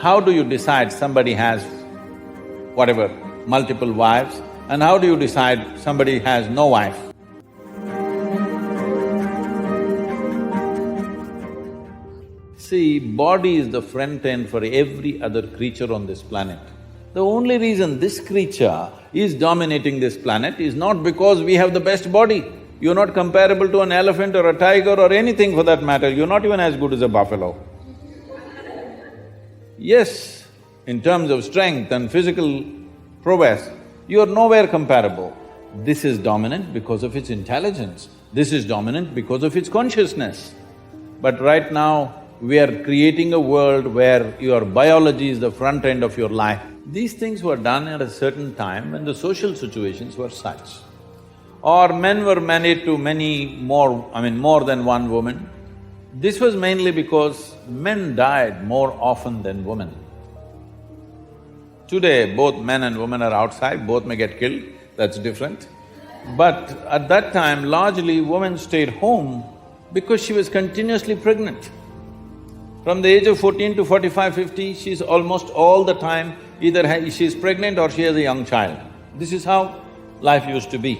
how do you decide somebody has whatever, multiple wives, and how do you decide somebody has no wife? See, body is the front end for every other creature on this planet. The only reason this creature is dominating this planet is not because we have the best body. You're not comparable to an elephant or a tiger or anything for that matter, you're not even as good as a buffalo. Yes, in terms of strength and physical prowess, you're nowhere comparable. This is dominant because of its intelligence, this is dominant because of its consciousness. But right now, we are creating a world where your biology is the front end of your life. These things were done at a certain time when the social situations were such. Or men were married to more than one woman. This was mainly because men died more often than women. Today, both men and women are outside, both may get killed, that's different. But at that time, largely women stayed home because she was continuously pregnant. From the age of 14 to 45, 50, she's almost all the time either she's pregnant or she has a young child. This is how life used to be.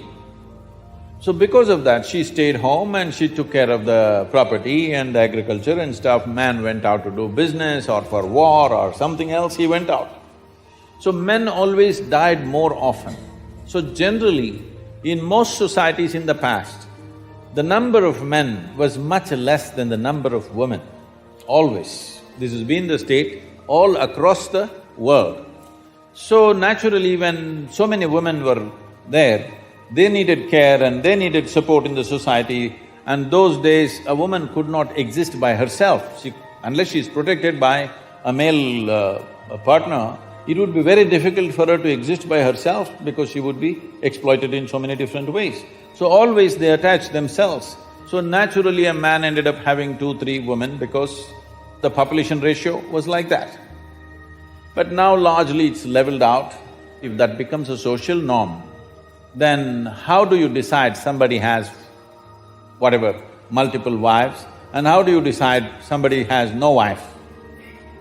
So because of that, she stayed home and she took care of the property and the agriculture and stuff. Man went out to do business or for war or something else, he went out. So men always died more often. So generally, in most societies in the past, the number of men was much less than the number of women. Always. This has been the state all across the world. So naturally, when so many women were there, they needed care and they needed support in the society, and those days a woman could not exist by herself. Unless she's protected by a male partner, it would be very difficult for her to exist by herself because she would be exploited in so many different ways. So always they attached themselves. So naturally a man ended up having 2-3 women because the population ratio was like that. But now largely it's leveled out. If that becomes a social norm, then how do you decide somebody has whatever, multiple wives, and how do you decide somebody has no wife?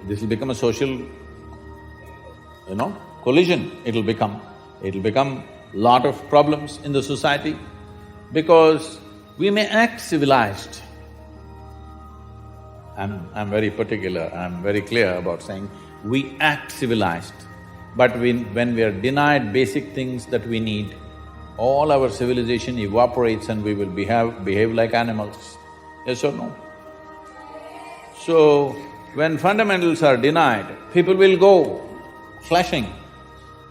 This will become a social, collision it'll become. It'll become lot of problems in the society because we may act civilized. I'm very particular, I'm very clear about saying we act civilized, but when we are denied basic things that we need, all our civilization evaporates and we will behave like animals. Yes or no? So, when fundamentals are denied, people will go flashing.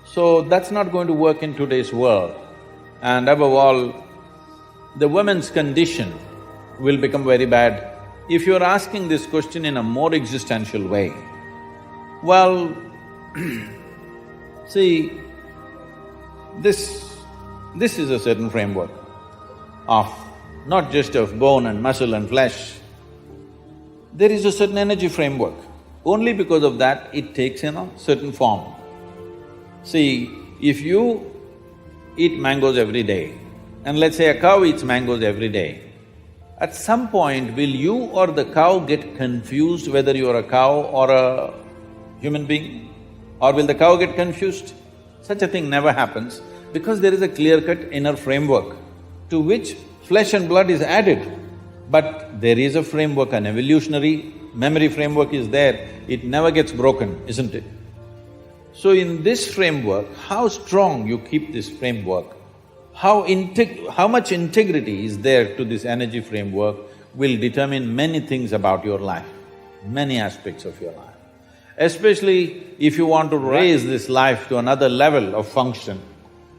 So that's not going to work in today's world. And above all, the woman's condition will become very bad. If you're asking this question in a more existential way, well, see, this is a certain framework of not just of bone and muscle and flesh. There is a certain energy framework. Only because of that, it takes certain form. See, if you eat mangoes every day, and let's say a cow eats mangoes every day, at some point will you or the cow get confused whether you're a cow or a human being? Or will the cow get confused? Such a thing never happens because there is a clear-cut inner framework to which flesh and blood is added. But there is a framework, an evolutionary memory framework is there, it never gets broken, isn't it? So in this framework, how strong you keep this framework, how much integrity is there to this energy framework will determine many things about your life, many aspects of your life. Especially if you want to raise this life to another level of function,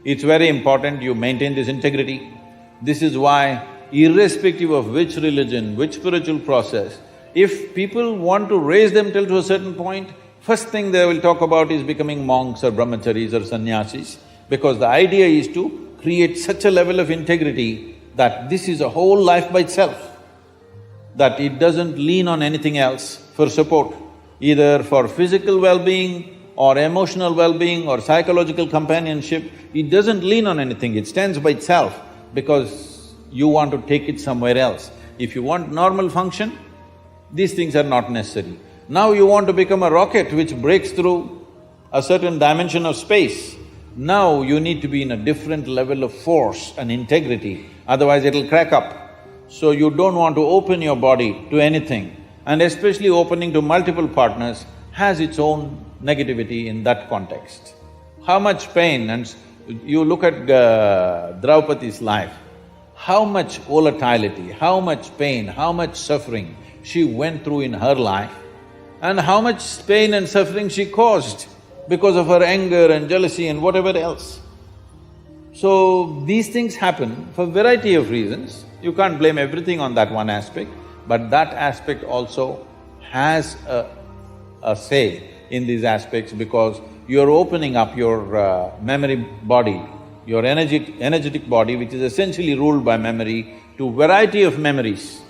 it's very important you maintain this integrity. This is why, irrespective of which religion, which spiritual process, if people want to raise them till to a certain point, first thing they will talk about is becoming monks or brahmacharis or sannyasis, because the idea is to create such a level of integrity that this is a whole life by itself, that it doesn't lean on anything else for support, either for physical well-being or emotional well-being or psychological companionship. It doesn't lean on anything, it stands by itself because you want to take it somewhere else. If you want normal function, these things are not necessary. Now you want to become a rocket which breaks through a certain dimension of space. Now you need to be in a different level of force and integrity, otherwise it'll crack up. So you don't want to open your body to anything, and especially opening to multiple partners has its own negativity in that context. How much pain, and you look at Draupadi's life, how much volatility, how much pain, how much suffering she went through in her life, and how much pain and suffering she caused because of her anger and jealousy and whatever else. So, these things happen for variety of reasons. You can't blame everything on that one aspect, but that aspect also has a say in these aspects because you're opening up your memory body, your energetic body, which is essentially ruled by memory, to variety of memories.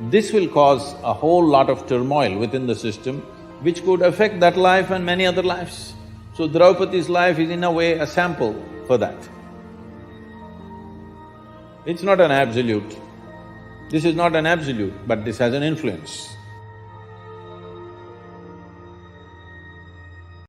This will cause a whole lot of turmoil within the system, which could affect that life and many other lives. So Draupadi's life is in a way a sample for that. It's not an absolute. This is not an absolute, but this has an influence.